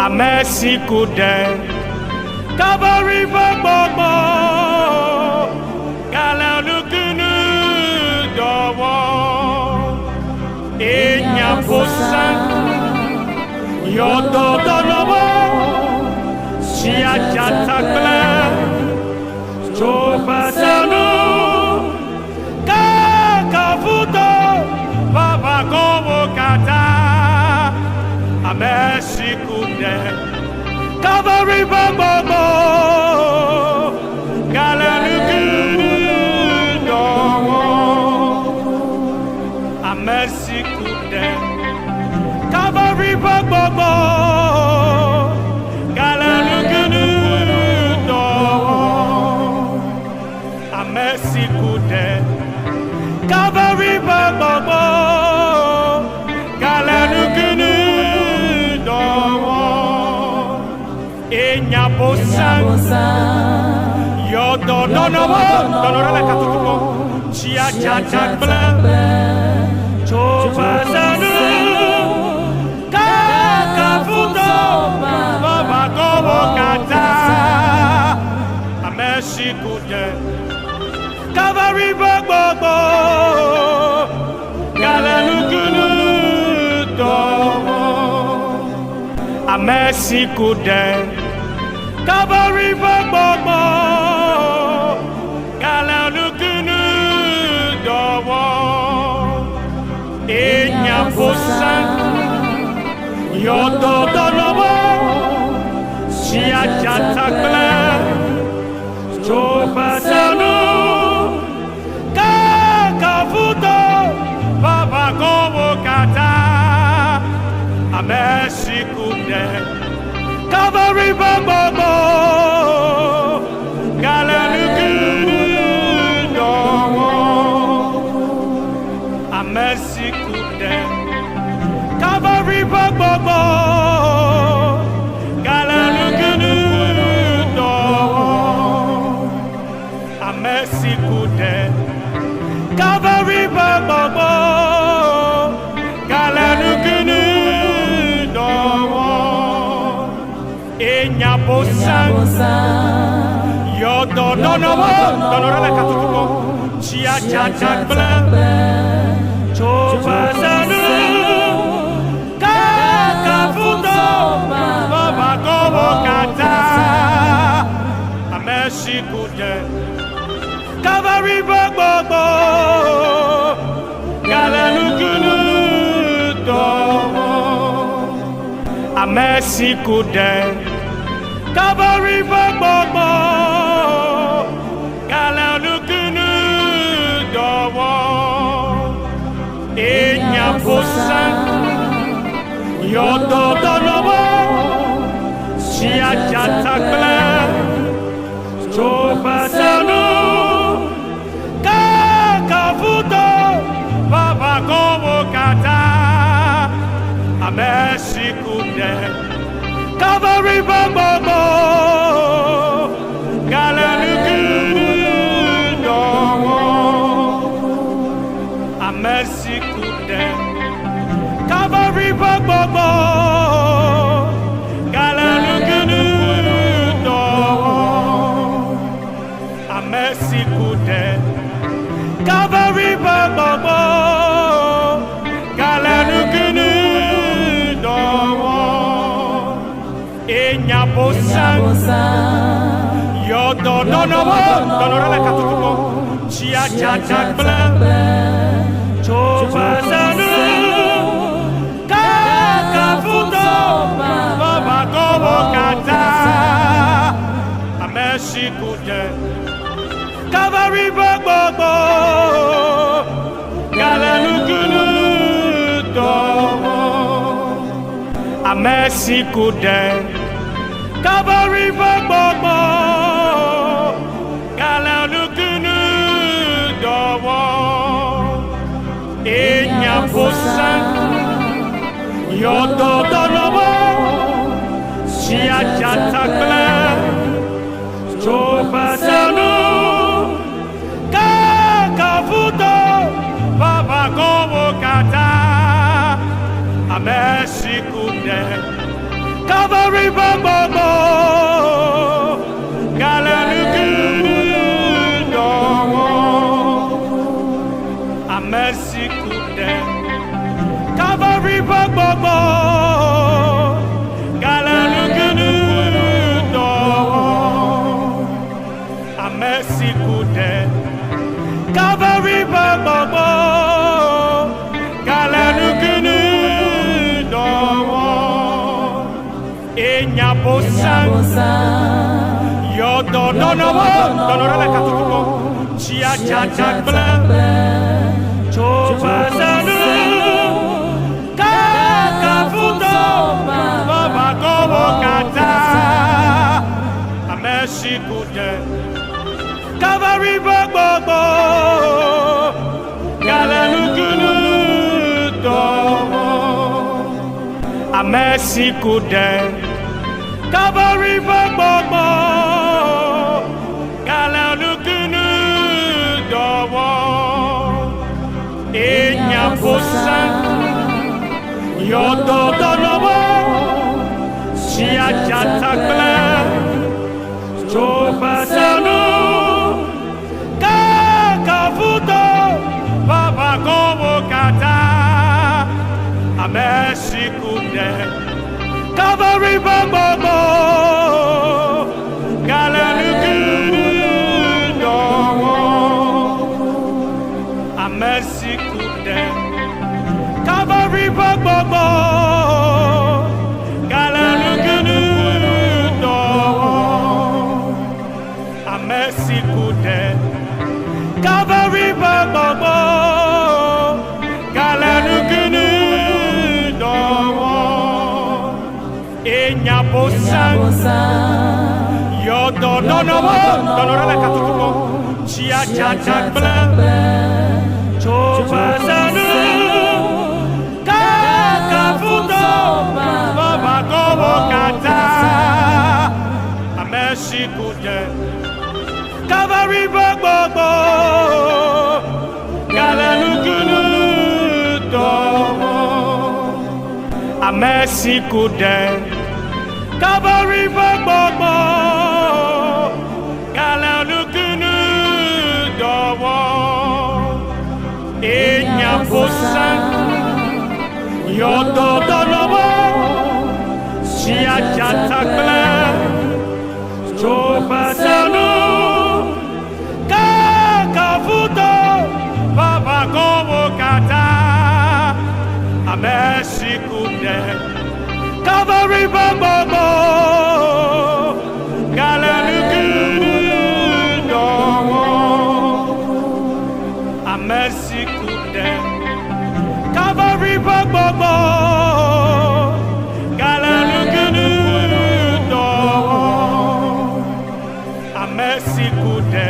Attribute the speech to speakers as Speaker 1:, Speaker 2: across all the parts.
Speaker 1: Amesi kude Calvary Bobo Galanukunu Dowo Enya Posan Yodo Donowo Shia Jatakle Chopasanu Kakafuto Baba Kobo Kata Amesi kude Calvary Bobo Galanukunu Dowo Amesi kude Calvary Bobo Galanukunu Dowo Amesi kude Calvary Bobo Galanukunu Dowo Enya Bosan Yodo Donowo Donorala Katuko Chia Jatak Blan Chopasanu Kakafuto Baba Kobo Kata Amesi kude Calvary Bobo Galanukunu Dowo Amesi kude Calvary Bobo Galanukunu Dowo Enya Posan Yodo Donowo Shia Jatakle Chopasanu Kakafuto Baba Kobo Kata Amesi kude Calvary Bobo Galanukunu Dowo Amesi kude Calvary Bobo Galanukunu Dowo Amesi kude Calvary Bobo Galanukunu Dowo Enya Bosan Yodo Donowo Donorala Katuko Chia Jatak Blan Chopasanu Kakafuto Baba Kobo Kata Amesi kude Calvary Bobo Galanukunu Dowo Amesi kude Calvary Bobo Galanukunu Dowo Enya Posan Yodo Donowo Shia Jatakle Chopasanu Kakafuto Baba Kobo Kata Amesi kude Calvary Bobo Galanukunu Dowo Amesi kude Calvary Bobo Galanukunu Dowo Amesi kude Calvary Bobo Galanukunu Dowo Enya Bosan Yodo Donowo Donorala Katuko Chia Jatak Blan Chopasanu Kakafuto Baba Kobo Kata Amesi kude Calvary Bobo Galanukunu Dowo Amesi kude Calvary Bobo Galanukunu Dowo Enya Posan Yodo Donowo Shia Jatakle Chopasanu Kakafuto Baba Kobo Kata Amesi kude Calvary Enyabosan Yodo donowo donorale katutuko Chia jajak bela Coba sanu Kakafuto Baba kobo kata Amesi kude Kavari bagbobo Galanu kunu domo Amesi kude Kavari bagbobo Galanu kunu domo Enyabosan Yodo donowo Chia jatak bela Coba sanu Kakafuto Baba kobo kata Amesi kude Kavari bagbobo Galanu kunu domo Amesi kude Kavari bagbobo Galanu kunu domo Amesi kude Kavari bagbobo Galanu kunu domo Enyabosan Yodo donowo donorale katutuko Chia jajak bela Coba sanu Kakafuto Baba kobo kata Amesi kude Kavari bagbobo Galanu kunu domo Amesi kude Kavari bagbobo Galanu kunu domo Enyabosan Yodo donowo Chia jatak bela Coba sanu Kakafuto Baba kobo kata Amesi kude Kavari bagbobo Galanu kunu domo Amesi kude Kavari bagbobo Galanu kunu domo Amesi kude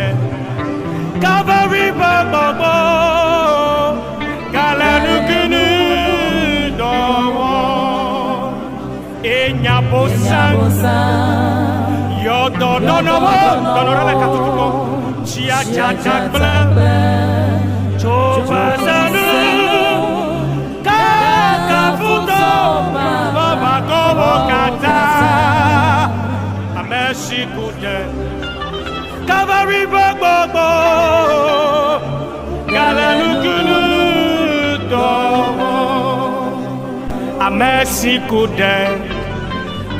Speaker 1: Kavari bagbobo Galanu kunu domo Enyabosan Yodo donowo donorale katutuko Chia jajak bela Coba sanu Kakafuto Baba kobo kata Amesi kude Kavari bagbobo Galanu kunu domo Amesi kude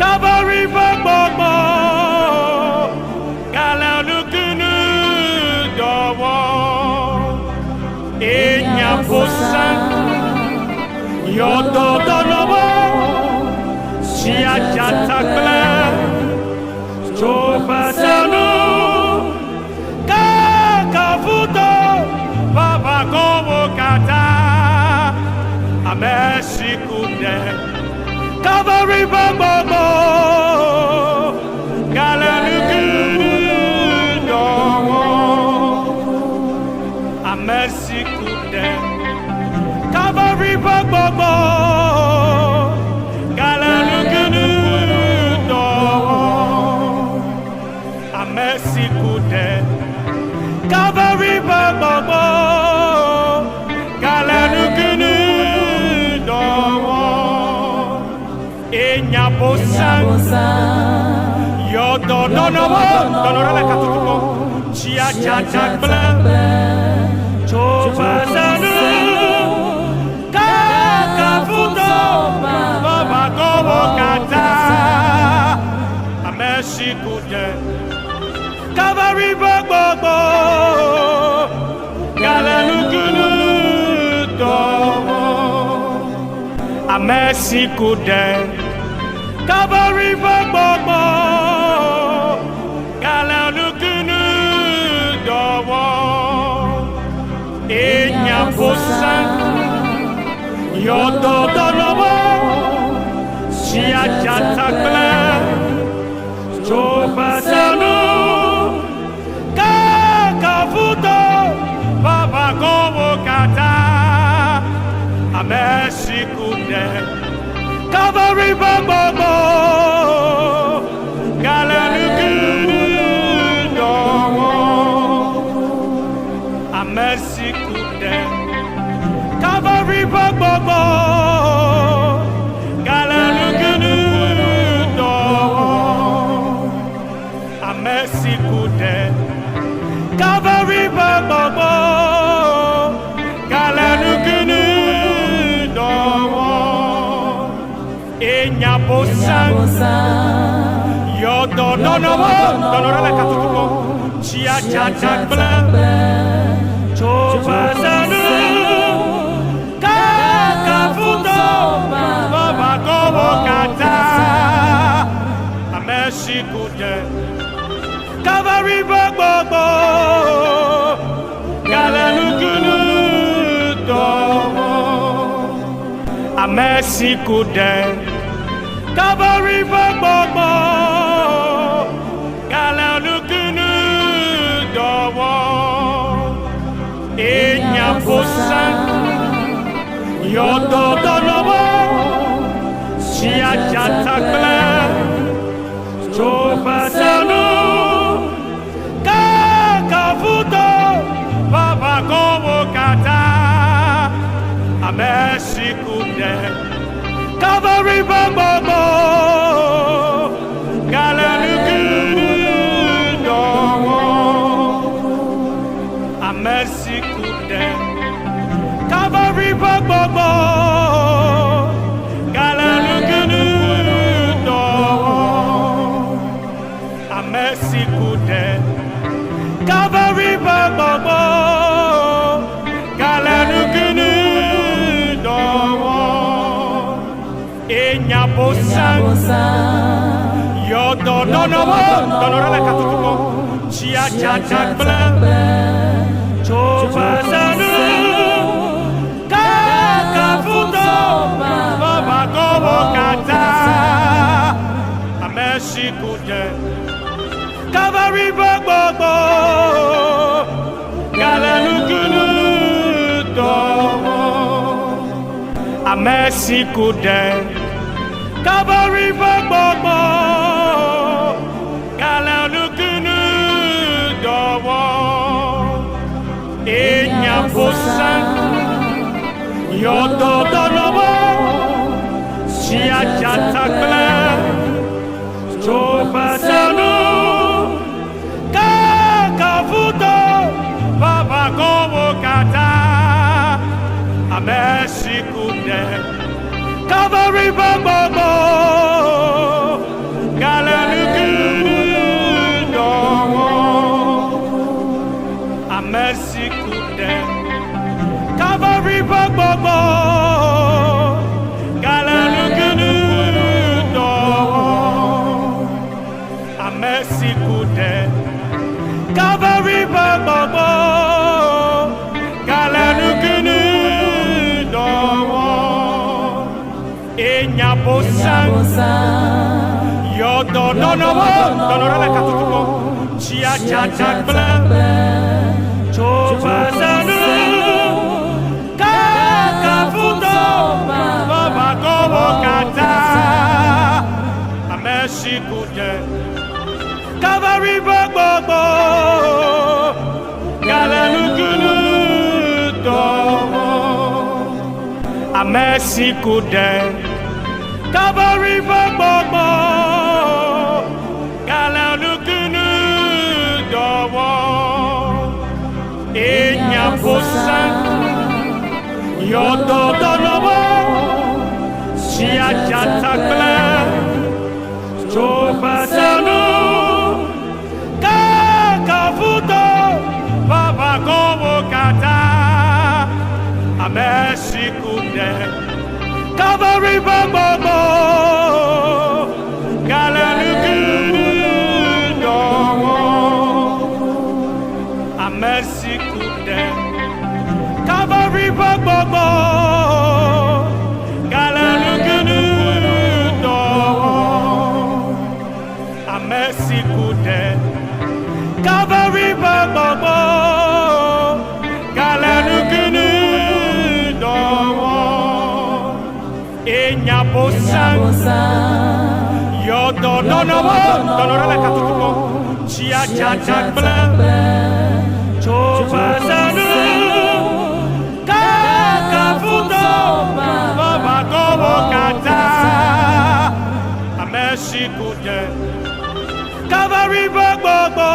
Speaker 1: Kavari bagbobo Galanu kunu domo Enyabosan Yodo donowo Chia jatak bela Coba sanu Kakafuto Baba kobo kata Amesi kude Kavari bagbobo Galanu kunu domo Amesi kude Kavari bagbobo Galanu kunu domo Amesi kude Kavari bagbobo Galanu kunu domo Enyabosan Yodo donowo donorale katutuko Chia jajak bela Coba sanu Kakafuto Baba kobo kata Amesi kude Kavari bagbobo Galanu kunu domo Amesi kude Calvary gbogbo galanukunu dowo enyabosan yododonowo siajatakle jobasanu kakafuto babagowo kata amesikude Calvary gbogbo galanukunu dowo amesikude Calvary gbogbo galanukunu dowo amesikude Calvary gbogbo galanukunu dowo enyabosan yododonowo donorale katutuko chiajajakble chobasanu kakafuto babagowo kata amesikude Calvary gbogbo galanukunu dowo amesikude Calvary gbogbo galanukunu dowo enyabosan yododonowo siajatakle jobasanu kakafuto babagowo kata amesikude Calvary gbogbo galanukunu dowo amesikude Calvary gbogbo galanukunu dowo amesikude Calvary gbogbo galanukunu dowo enyabosan yododonowo donorale katutuko chiajajakble chobasanu kakafuto babagowo kata amesikude Calvary gbogbo galanukunu dowo amesikude Calvary gbogbo galanukunu dowo enyabosan yododonowo siajatakle jobasanu kakafuto babagowo kata amesikude Calvary gbogbo galanukunu dowo amesikude Calvary gbogbo galanukunu dowo amesikude Calvary gbogbo galanukunu dowo enyabosan yododonowo donorale katutuko chiajajakble chobasanu kakafuto babagowo kata amesikude Calvary gbogbo galanukunu dowo amesikude Calvary gbogbo galanukunu dowo enyabosan yododonowo siajatakle jobasanu kakafuto babagowo kata amesikude Calvary gbogbo amesikude Calvary Baba Galanukunu Dowo Enya Bosan Yodo Donowo Donorala Katutuko Chia Jajak Blan Chobazanu Kakafuto Baba Gobo Kata Amesikude Calvary Baba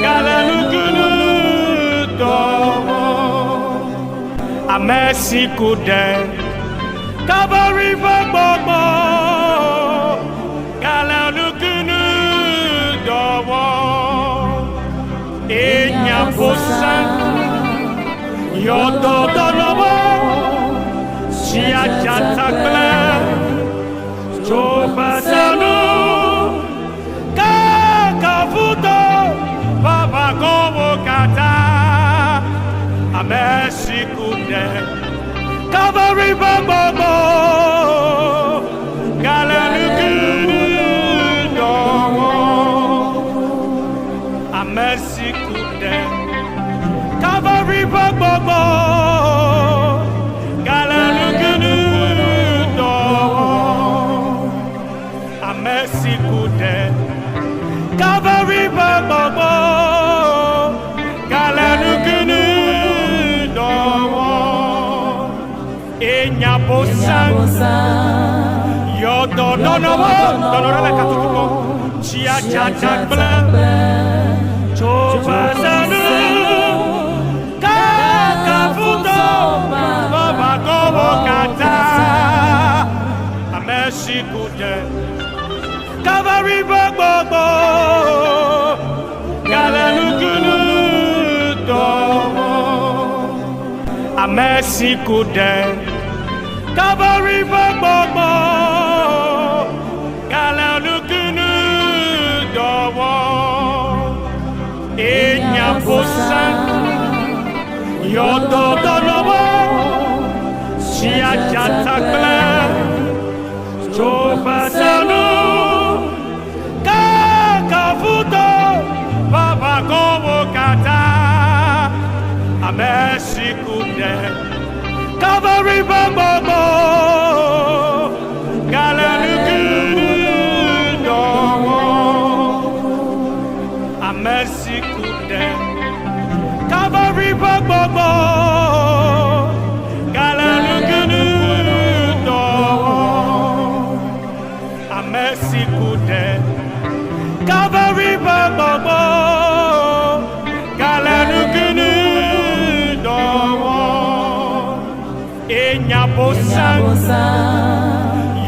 Speaker 1: Galanukunu Dowo Amesikude Calvary Baba Galanukunu Dowo Enya Bosan Yodo Donowo Chia Jatakle Chobazanu Kakafuto Baba Gobo Kata Amesikude Calvary Baba Galanukunu Dowo Amesikude Calvary Baba Galanukunu Dowo Amesikude Calvary Baba Galanukunu Dowo Enya Bosan Yodo Donowo Donorala Katutuko Chia Jajak Blan Chobazanu Kakafuto Baba Gobo Kata Amesikude Calvary Baba Galanukunu Dowo Amesikude Calvary Baba Galanukunu Dowo Enya Bosan Yodo Donowo Chia Jatakle Chobazanu Kakafuto Baba Gobo Kata Amesikude Calvary Baba Galanukunu Dowo Amesikude Calvary Baba Galanukunu Dowo Amesikude Calvary Baba Galanukunu Dowo Enya Bosan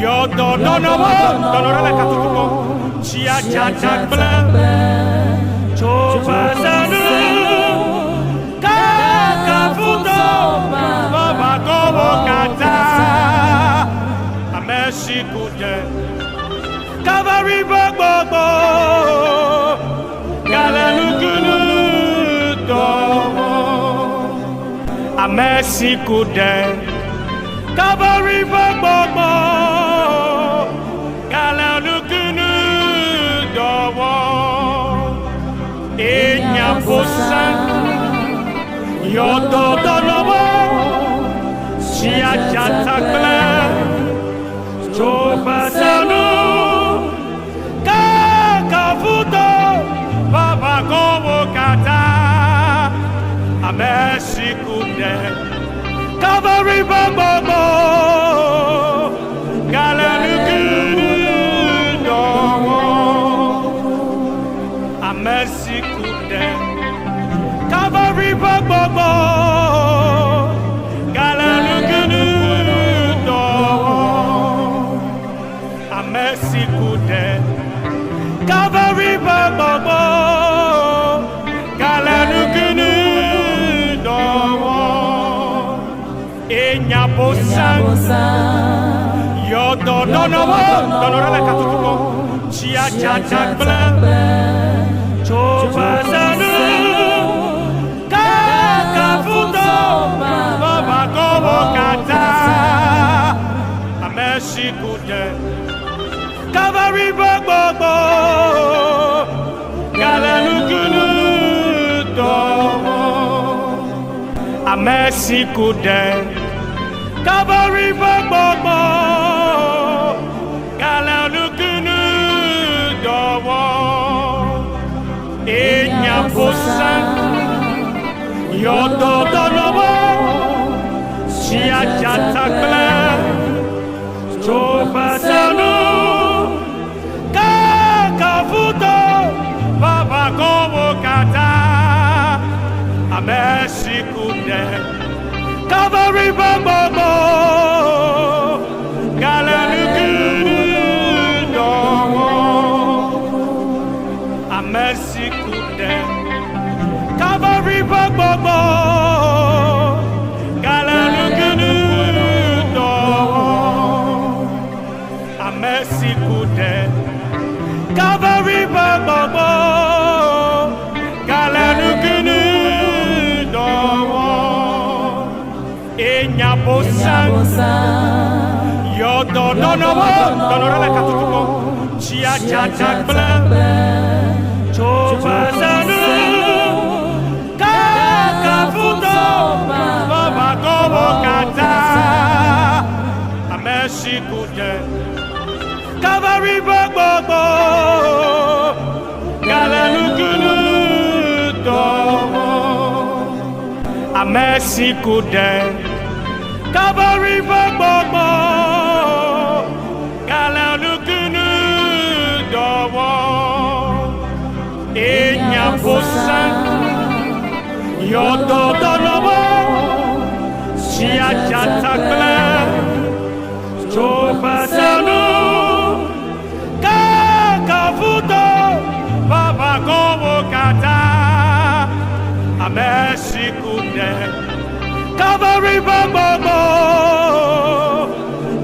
Speaker 1: Yodo Donowo Donorala Katutuko Chia Jajak Blan Chobazanu Kakafuto Baba Gobo Kata Amesikude Calvary Baba Galanukunu Dowo Amesikude Calvary Baba Galanukunu Dowo Enya Bosan Yodo Donowo Chia Jatakle Chobazanu Kakafuto Baba Gobo Kata Amesikude Calvary Baba Galanukunu Dowo Amesikude Calvary Baba Galanukunu Dowo Amesikude Calvary Baba Galanukunu Dowo Enya Bosan Yodo Donowo Donorala Katutuko Chia Jajak Blan Chobazanu Kakafuto Baba Gobo Kata Amesikude Calvary Baba gbogbo galanukunu dọwọ́ amẹ́sìkúdẹ kábàárì gbogbo galanukunu dọwọ́ enyabosan yọdọdọnọwọ ṣíàjàtàgbẹ tó bá sẹnu kàkàfútó bàbá kọwọ kàtà amẹ́sìkúdẹ kábàárì gbogbo galanukunu dọwọ́ amẹ́sìkúdẹ kábàárì gbogbo galanukunu dọwọ́ amẹ́sìkúdẹ kábàárì gbogbo galanukunu dọwọ́ enyabosan yọdọdọnọwọ dọnọrọlẹ katutuko ṣíàjàjàgbẹ tó bá sẹnu kàkàfútó bàbá kọwọ kàtà amẹ́sìkúdẹ kábàárì gbogbo galanukunu dọwọ́ amẹ́sìkúdẹ kábàárì gbogbo galanukunu dọwọ́ enyabosan yọdọdọnọwọ ṣíàjàtàgbẹ tó bá sẹnu kàkàfútó bàbá kọwọ kàtà amẹ́sìkúdẹ kábàárì gbogbo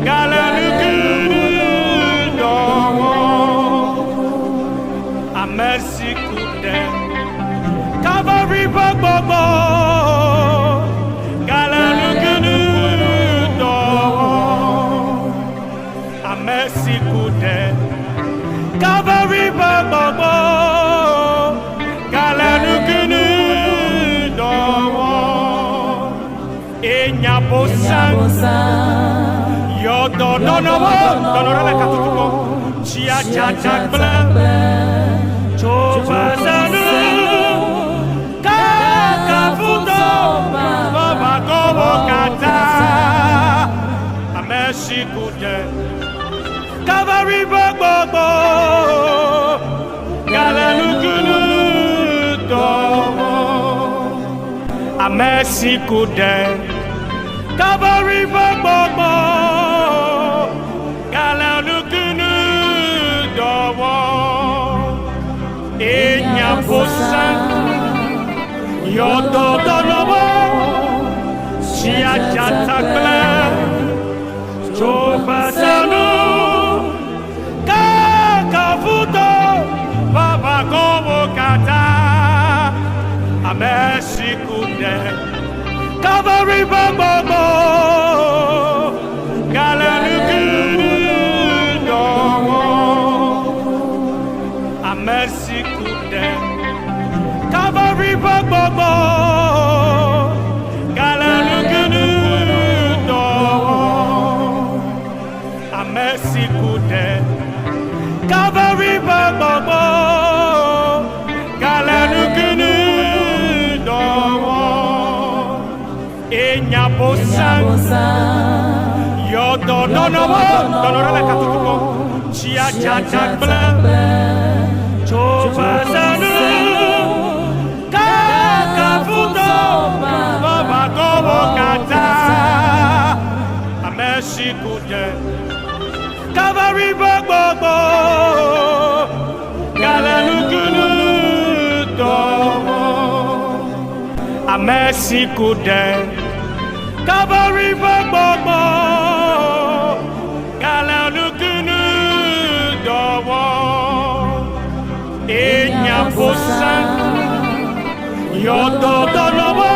Speaker 1: galanukunu dọwọ́ amẹ́sìkúdẹ kábàárì gbogbo galanukunu dọwọ́ amẹ́sìkúdẹ kábàárì gbogbo galanukunu dọwọ́ enyabosan yọdọdọnọwọ dọnọrọlẹ katutuko ṣíàjàjàgbẹ tó bá sẹnu kàkàfútó bàbá kọwọ kàtà amẹ́sìkúdẹ kábàárì gbogbo galanukunu dọwọ́ amẹ́sìkúdẹ kábàárì gbogbo galanukunu dọwọ́ enyabosan yọdọdọnọwọ ṣíàjàtàgbẹ tó bá sẹnu kàkàfútó bàbá kọwọ kàtà amẹ́sìkúdẹ kábàárì gbogbo galanukunu dọwọ́ amẹ́sìkúdẹ kábàárì gbogbo galanukunu dọwọ́ amẹ́sìkúdẹ kábàárì gbogbo galanukunu dọwọ́ enyabosan yọdọdọnọwọ dọnọrọlẹ katutuko ṣíàjàjàgbẹ tó bá sẹnu kàkàfútó bàbá kọwọ kàtà amẹ́sìkúdẹ kábàárì gbogbo galanukunu dọwọ́ amẹ́sìkúdẹ kábàárì gbogbo galanukunu dọwọ́ enyabosan yọdọdọnọwọ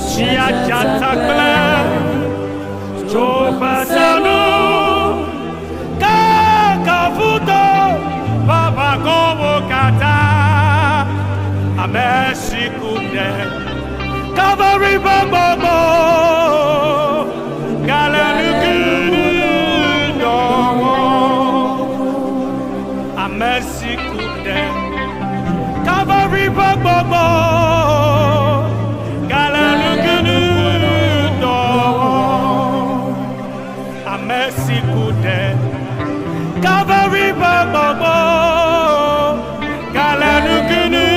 Speaker 1: ṣíàjàtàgbẹ tó bá sẹnu kàkàfútó Mercy kude Calvary gbogbo Galanugunu do Mercy kude Calvary gbogbo Galanugunu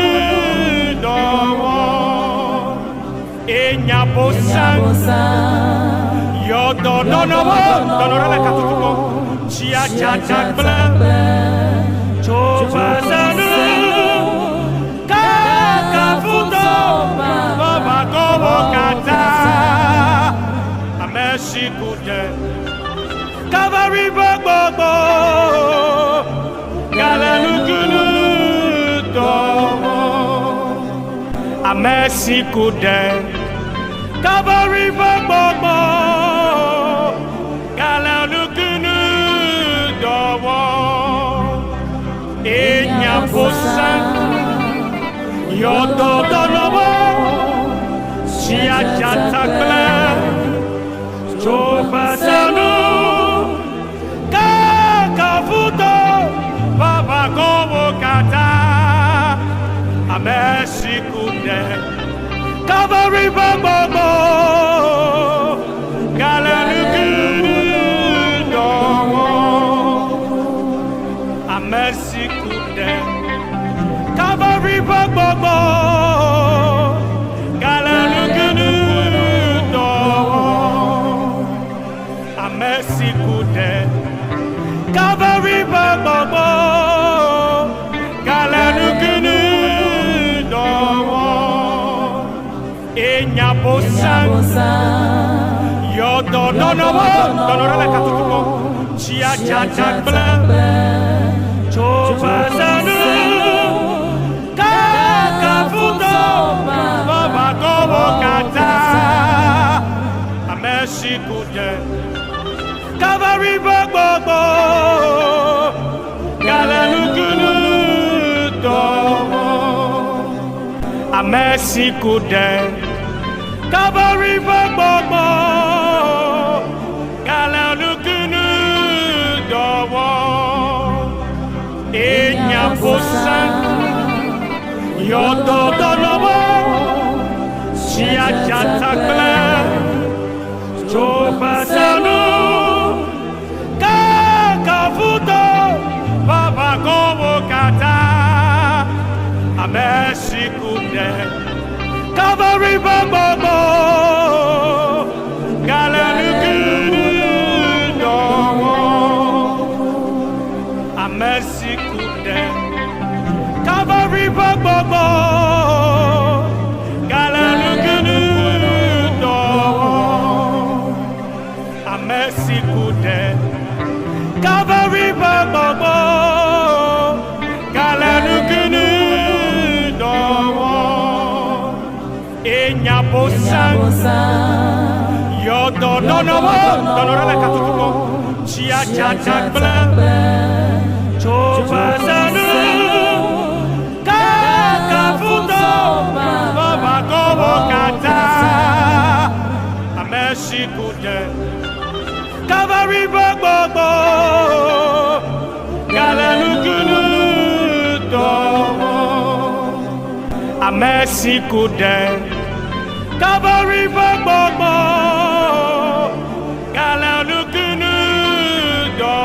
Speaker 1: do Enya bosan Yo donovo donora katuko Chia jajak blan Coba sanu Kakafuto Baba kobo kata Mercy kude Calvary gbogbo Galanugunu do Mercy kude Calvary gbogbo Galanugunu do Enya bosan Yodo donovo Chia jatakle Coba sanu Kakafuto Baba kobo kata Mercy kude Calvary gbogbo Galanugunu do Mercy kude Calvary gbogbo Galanugunu do Mercy kude Calvary gbogbo Galanugunu do Enya bosan Yo donovo donora katuko Chia jajak blan Coba sanu Kakafuto Baba kobo kata Mercy kude Calvary gbogbo Galanugunu do Mercy kude Calvary gbogbo Galanugunu do Enya bosan Yodo donovo Chia jatakle Coba sanu Kakafuto Baba kobo kata Mercy kude Calvary gbogbo Galanugunu do Mercy kude Calvary gbogbo Galanugunu do Mercy kude Calvary gbogbo Galanugunu do Enya bosan Yo donovo donora katuko Chia jajak blan Coba sanu Kakafuto Baba kobo kata Mercy kude Calvary gbogbo Galanugunu do Mercy kude Calvary gbogbo Galanugunu do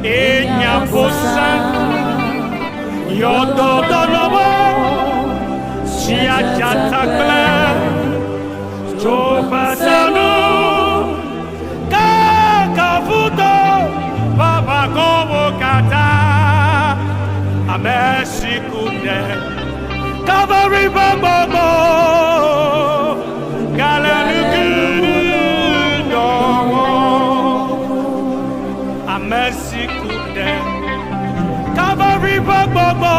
Speaker 1: Enya bosan Yodo donovo Chia jatakle Coba sanu Kakafuto Baba kobo kata Mercy kude Calvary gbogbo Galanugunu do Mercy kude Calvary gbogbo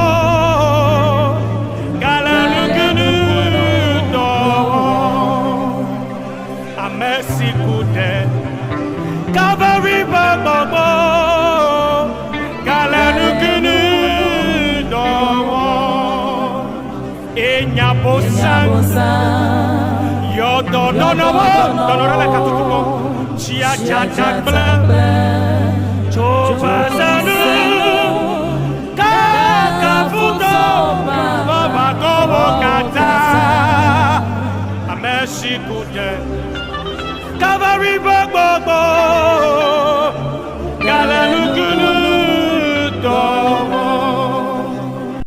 Speaker 1: Galanugunu do Mercy kude Calvary gbogbo Galanugunu do Enya bosan Yodo donovo donora katuko Chia jajak blan Coba sanu ṣìkùtẹ̀. Calvary gbogbogbò.